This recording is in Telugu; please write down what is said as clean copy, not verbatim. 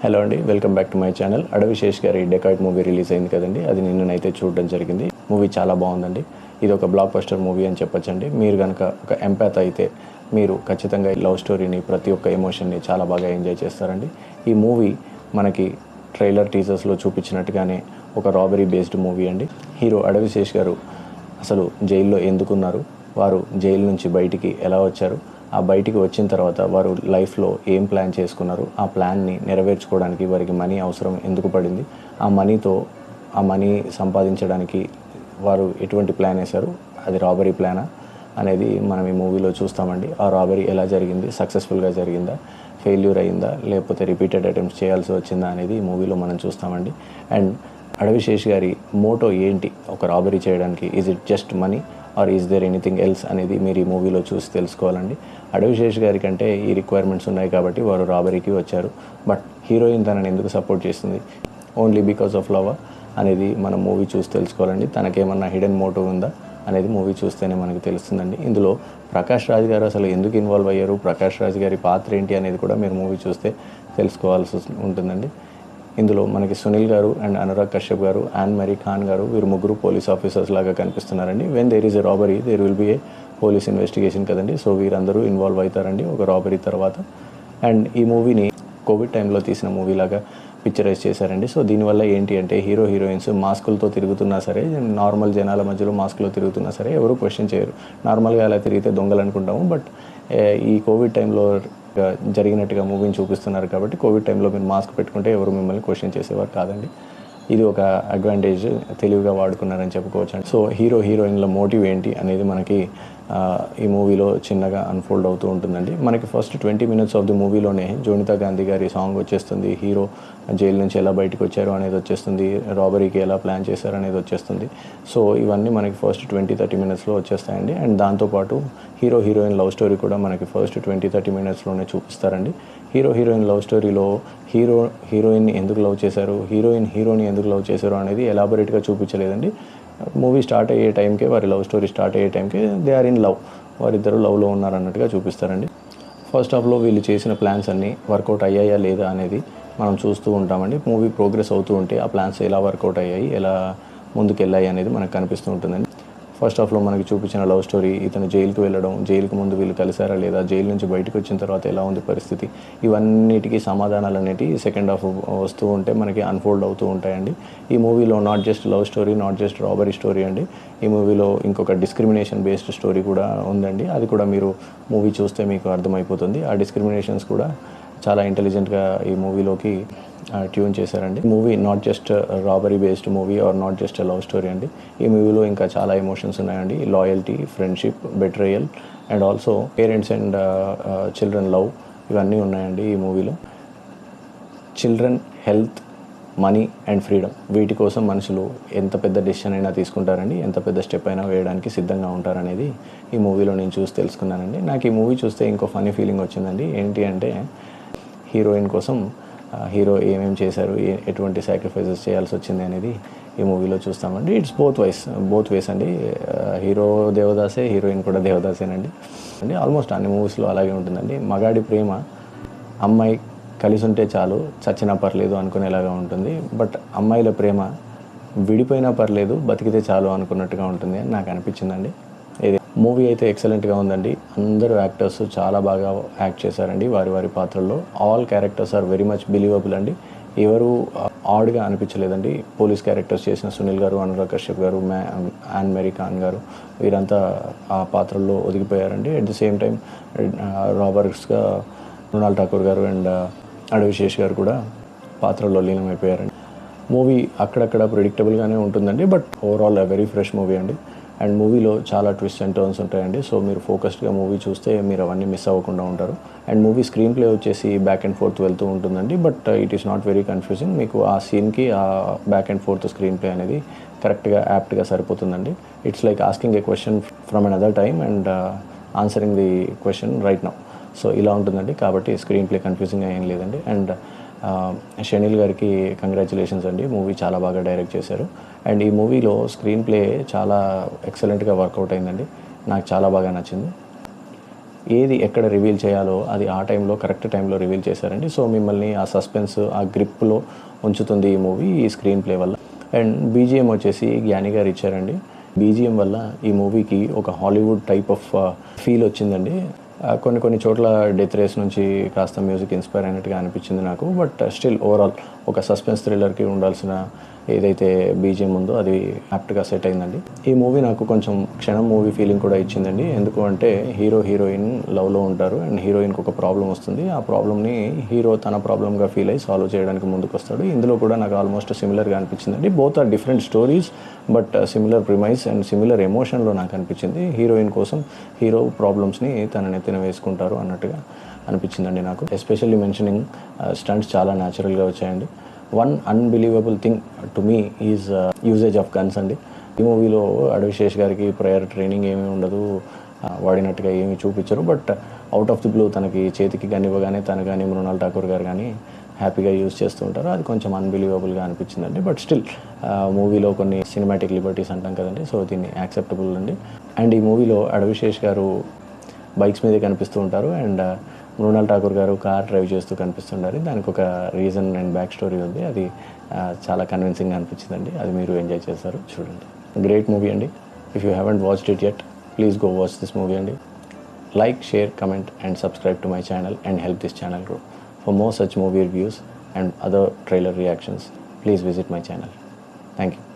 హలో అండి, welcome back to my channel. అడవి శేష్ గారి డెకాయిట్ మూవీ రిలీజ్ అయింది కదండి, అది నిన్ననైతే చూడడం జరిగింది. మూవీ చాలా బాగుందండి. ఇది ఒక బ్లాక్ బస్టర్ మూవీ అని చెప్పొచ్చండి. మీరు కనుక ఒక ఎంపాత్ అయితే మీరు ఖచ్చితంగా ఈ లవ్ స్టోరీని, ప్రతి ఒక్క ఎమోషన్ని చాలా బాగా ఎంజాయ్ చేస్తారండి. ఈ మూవీ మనకి ట్రైలర్ టీజర్స్లో చూపించినట్టుగానే ఒక రాబరీ బేస్డ్ మూవీ అండి. హీరో అడవి శేష్ గారు అసలు జైల్లో ఎందుకున్నారు, వారు జైలు నుంచి బయటికి ఎలా వచ్చారు, ఆ బయటికి వచ్చిన తర్వాత వారు లైఫ్లో ఏం ప్లాన్ చేసుకున్నారు, ఆ ప్లాన్ని నెరవేర్చుకోవడానికి వారికి మనీ అవసరం ఎందుకు పడింది, ఆ మనీ సంపాదించడానికి వారు ఎటువంటి ప్లాన్ వేశారు, అది రాబరీ ప్లానా అనేది మనం ఈ మూవీలో చూస్తామండి. ఆ రాబరీ ఎలా జరిగింది, సక్సెస్ఫుల్గా జరిగిందా, ఫెయిల్యూర్ అయిందా, లేకపోతే రిపీటెడ్ అటెంప్ట్స్ చేయాల్సి వచ్చిందా అనేది ఈ మూవీలో మనం చూస్తామండి. అండ్ అడవి శేష్ గారి మోటో ఏంటి ఒక రాబరీ చేయడానికి, is it just money or is there anything else అనేది మీరు ఈ మూవీలో చూసి తెలుసుకోవాలండి. అడవి శేష్ గారి కంటే ఈ రిక్వైర్మెంట్స్ ఉన్నాయి కాబట్టి వారు రాబరీకి వచ్చారు. బట్ హీరోయిన్ తనని ఎందుకు సపోర్ట్ చేస్తుంది, ఓన్లీ బికాస్ ఆఫ్ లవ్ అనేది మనం మూవీ చూసి తెలుసుకోవాలండి. తనకేమన్నా హిడెన్ మోటో ఉందా అనేది మూవీ చూస్తేనే మనకు తెలుస్తుందండి. ఇందులో ప్రకాష్ రాజ్ గారు అసలు ఎందుకు ఇన్వాల్వ్ అయ్యారు, ప్రకాష్ రాజ్ గారి పాత్ర ఏంటి అనేది కూడా మీరు మూవీ చూస్తే తెలుసుకోవాల్సి ఉంటుందండి. ఇందులో మనకి సునీల్ గారు అండ్ అనురాగ్ కశ్యప్ గారు, యాన్ మరీ ఖాన్ గారు, వీరు ముగ్గురు పోలీస్ ఆఫీసర్స్ లాగా కనిపిస్తున్నారండి. When there is a robbery there will be a police investigation కదండి. సో వీరందరూ ఇన్వాల్వ్ అవుతారండి ఒక రాబరీ తర్వాత. అండ్ ఈ మూవీని కోవిడ్ టైంలో తీసిన మూవీ లాగా పిక్చరైజ్ చేశారండి. సో దీనివల్ల ఏంటి అంటే హీరో హీరోయిన్స్ మాస్కులతో తిరుగుతున్నా సరే, నార్మల్ జనాల మధ్యలో మాస్కులో తిరుగుతున్నా సరే ఎవరు క్వశ్చన్ చేయరు. నార్మల్గా అలా తిరిగితే దొంగలు అనుకుంటాము. బట్ ఈ కోవిడ్ టైంలో జరిగినట్టుగా మూవీని చూపిస్తున్నారు కాబట్టి కోవిడ్ టైంలో మీరు మాస్క్ పెట్టుకుంటే ఎవరు మిమ్మల్ని క్వశ్చన్ చేసేవారు కాదండి. ఇది ఒక అడ్వాంటేజ్, తెలివిగా వాడుకున్నారని చెప్పుకోవచ్చండి. సో హీరో హీరోయిన్ల మోటివ్ ఏంటి అనేది మనకి ఈ మూవీలో చిన్నగా అన్ఫోల్డ్ అవుతూ ఉంటుందండి. మనకి ఫస్ట్ 20 minutes ఆఫ్ ది మూవీలోనే జోనితా గాంధీ గారి సాంగ్ వచ్చేస్తుంది, హీరో జైలు నుంచి ఎలా బయటకు వచ్చారు అనేది వచ్చేస్తుంది, రాబరీకి ఎలా ప్లాన్ చేశారు అనేది వచ్చేస్తుంది. సో ఇవన్నీ మనకి ఫస్ట్ 20-30 minutesలో వచ్చేస్తాయండి. అండ్ దాంతోపాటు హీరో హీరోయిన్ లవ్ స్టోరీ కూడా మనకి ఫస్ట్ 20-30 minutesలోనే చూపిస్తారండి. హీరో హీరోయిన్ లవ్ స్టోరీలో హీరోయిన్ని ఎందుకు లవ్ చేశారు, హీరోని ఎందుకు లవ్ చేశారు అనేది ఎలాబొరేట్గా చూపించలేదండి. మూవీ స్టార్ట్ అయ్యే టైంకే, వారి లవ్ స్టోరీ స్టార్ట్ అయ్యే టైంకే దే ఆర్ ఇన్ లవ్, వారిద్దరు లవ్లో ఉన్నారన్నట్టుగా చూపిస్తారండి. ఫస్ట్ హాఫ్లో వీళ్ళు చేసిన ప్లాన్స్ అన్నీ వర్కౌట్ అయ్యాయా లేదా అనేది మనం చూస్తూ ఉంటామండి. మూవీ ప్రోగ్రెస్ అవుతూ ఉంటే ఆ ప్లాన్స్ ఎలా వర్కౌట్ అయ్యాయి, ఎలా ముందుకు వెళ్ళాయి అనేది మనకు కనిపిస్తూ ఉంటుందండి. ఫస్ట్ హాఫ్లో మనకి చూపించిన లవ్ స్టోరీ, ఇతను జైలుకి వెళ్ళడం, జైలుకి ముందు వీళ్ళు కలిసారా లేదా, జైలు నుంచి బయటకు వచ్చిన తర్వాత ఎలా ఉంది పరిస్థితి, ఇవన్నిటికీ సమాధానాలు అనేటివి సెకండ్ హాఫ్ వస్తూ ఉంటే మనకి అన్ఫోల్డ్ అవుతూ ఉంటాయండి. ఈ మూవీలో not just love story, not just robbery story అండి. ఈ మూవీలో ఇంకొక డిస్క్రిమినేషన్ బేస్డ్ స్టోరీ కూడా ఉందండి. అది కూడా మీరు మూవీ చూస్తే మీకు అర్థమైపోతుంది. ఆ డిస్క్రిమినేషన్స్ కూడా చాలా ఇంటెలిజెంట్గా ఈ మూవీలోకి ట్యూన్ చేశారండి. Movie not just robbery based movie or not just love story అండి. ఈ మూవీలో ఇంకా చాలా ఎమోషన్స్ ఉన్నాయండి. Loyalty, friendship, betrayal and also parents and children love, ఇవన్నీ ఉన్నాయండి ఈ మూవీలో. Children, health, money and freedom, వీటి కోసం మనుషులు ఎంత పెద్ద డెసిషన్ అయినా తీసుకుంటారండి, ఎంత పెద్ద స్టెప్ అయినా వేయడానికి సిద్ధంగా ఉంటారనేది ఈ మూవీలో నేను చూసి తెలుసుకున్నానండి. నాకు ఈ మూవీ చూస్తే ఇంకో ఫన్నీ ఫీలింగ్ వచ్చిందండి. ఏంటి అంటే హీరోయిన్ కోసం హీరో ఏమేమి చేశారు, ఎటువంటి సాక్రిఫైసెస్ చేయాల్సి వచ్చింది అనేది ఈ మూవీలో చూస్తామండి. ఇట్స్ బోత్ వేస్ అండి. హీరో దేవదాసే, హీరోయిన్ కూడా దేవదాసేనండి. ఆల్మోస్ట్ అన్ని మూవీస్లో అలాగే ఉంటుందండి. మగాడి ప్రేమ అమ్మాయి కలిసి ఉంటే చాలు, చచ్చినా పర్లేదు అనుకునేలాగా ఉంటుంది. బట్ అమ్మాయిల ప్రేమ విడిపోయినా పర్లేదు, బతికితే చాలు అనుకున్నట్టుగా ఉంటుంది అని నాకు అనిపించిందండి. ఇది మూవీ అయితే ఎక్సలెంట్గా ఉందండి. అందరూ యాక్టర్స్ చాలా బాగా యాక్ట్ చేశారండి వారి పాత్రల్లో. All characters are very much believable అండి. ఎవరు ఆడ్గా అనిపించలేదండి. పోలీస్ క్యారెక్టర్స్ చేసిన సునీల్ గారు, అనురాగ్ కశ్యప్ గారు, యాన్ మరీ ఖాన్ గారు, వీరంతా ఆ పాత్రల్లో ఒదిగిపోయారండి. అట్ ది సేమ్ టైం రాబర్స్గా మృణాల్ ఠాకూర్ గారు అండ్ అడవి శేష్ గారు కూడా పాత్రల్లో లీనమైపోయారండి. మూవీ అక్కడక్కడ ప్రిడిక్టబుల్గానే ఉంటుందండి. But overall very fresh movie అండి. అండ్ మూవీలో చాలా ట్విస్ట్ అండ్ టర్న్స్ ఉంటాయండి. సో మీరు ఫోకస్డ్గా మూవీ చూస్తే మీరు అవన్నీ మిస్ అవ్వకుండా ఉంటారు. అండ్ మూవీ స్క్రీన్ ప్లే వచ్చేసి బ్యాక్ అండ్ ఫోర్త్ వెళ్తూ ఉంటుందండి. But it is not very confusing. మీకు ఆ సీన్కి ఆ back and fourth screen play అనేది కరెక్ట్గా యాప్ట్గా సరిపోతుందండి. It's like asking A question from another time and answering the question right now. So ఇలా ఉంటుందండి. కాబట్టి స్క్రీన్ ప్లే కన్ఫ్యూజింగ్గా ఏం లేదండి. అండ్ షనీల్ గారికి కంగ్రాచులేషన్స్ అండి. మూవీ చాలా బాగా డైరెక్ట్ చేశారు. అండ్ ఈ మూవీలో స్క్రీన్ ప్లే చాలా ఎక్సలెంట్గా వర్కౌట్ అయిందండి. నాకు చాలా బాగా నచ్చింది. ఏది ఎక్కడ రివీల్ చేయాలో అది ఆ టైంలో కరెక్ట్ టైంలో రివీల్ చేశారండి. సో మిమ్మల్ని ఆ సస్పెన్స్, ఆ గ్రిప్లో ఉంచుతుంది ఈ మూవీ ఈ స్క్రీన్ ప్లే వల్ల. అండ్ బీజిఎం వచ్చేసి జ్ఞాని గారు ఇచ్చారండి. బీజిఎం వల్ల ఈ మూవీకి ఒక హాలీవుడ్ టైప్ ఆఫ్ ఫీల్ వచ్చిందండి. కొన్ని చోట్ల డెత్ రేస్ నుంచి కాస్త మ్యూజిక్ ఇన్స్పైర్ అయినట్టుగా అనిపించింది నాకు. బట్ స్టిల్ ఓవరాల్ ఒక సస్పెన్స్ థ్రిల్లర్కి ఉండాల్సిన ఏదైతే బీజిఎం ఉందో అది యాప్ట్గా సెట్ అయిందండి. ఈ మూవీ నాకు కొంచెం క్షణం మూవీ ఫీలింగ్ కూడా ఇచ్చిందండి. ఎందుకు అంటే హీరోయిన్ లవ్లో ఉంటారు అండ్ హీరోయిన్కి ఒక ప్రాబ్లం వస్తుంది. ఆ ప్రాబ్లమ్ని హీరో తన ప్రాబ్లమ్గా ఫీల్ అయ్యి సాల్వ్ చేయడానికి ముందుకు వస్తాడు. ఇందులో కూడా నాకు ఆల్మోస్ట్ సిమిలర్గా అనిపించిందండి. Both are different stories but similar premise and similar ఎమోషన్లో నాకు అనిపించింది. హీరోయిన్ కోసం హీరో ప్రాబ్లమ్స్ని తన నెత్తిన వేసుకుంటారు అన్నట్టుగా అనిపించిందండి నాకు. ఎస్పెషల్లీ మెన్షనింగ్ స్టంట్స్ చాలా న్యాచురల్గా వచ్చాయండి. One unbelievable thing to me is usage of guns అండి. ఈ మూవీలో అడవిశేష్ గారికి ప్రయర్ ట్రైనింగ్ ఏమీ ఉండదు, వాడినట్టుగా ఏమీ చూపించరు. But out of the blue తనకి చేతికి గన్ ఇవ్వగానే తను కానీ మృణాల్ ఠాకూర్ గారు కానీ హ్యాపీగా యూజ్ చేస్తూ ఉంటారు. అది కొంచెం అన్బిలీవబుల్గా అనిపించిందండి. బట్ స్టిల్ మూవీలో కొన్ని సినిమాటిక్ లిబర్టీస్ అంటాం కదండి, సో దీన్ని యాక్సెప్టబుల్ అండి. అండ్ ఈ మూవీలో అడవిశేష్ గారు బైక్స్ మీదే కనిపిస్తూ ఉంటారు అండ్ మృణాల్ ఠాకూర్ గారు కార్ డ్రైవ్ చేస్తూ కనిపిస్తుంటారు. దానికి ఒక రీజన్ అండ్ బ్యాక్ స్టోరీ ఉంది. అది చాలా కన్విన్సింగ్గా అనిపించిందండి. అది మీరు ఎంజాయ్ చేస్తారు, చూడండి. గ్రేట్ మూవీ అండి. If you haven't watched it yet, please go watch this movie అండి. Like, share, comment and subscribe to my channel and help this channel grow. For more such movie reviews and other trailer reactions, please visit my channel. Thank you.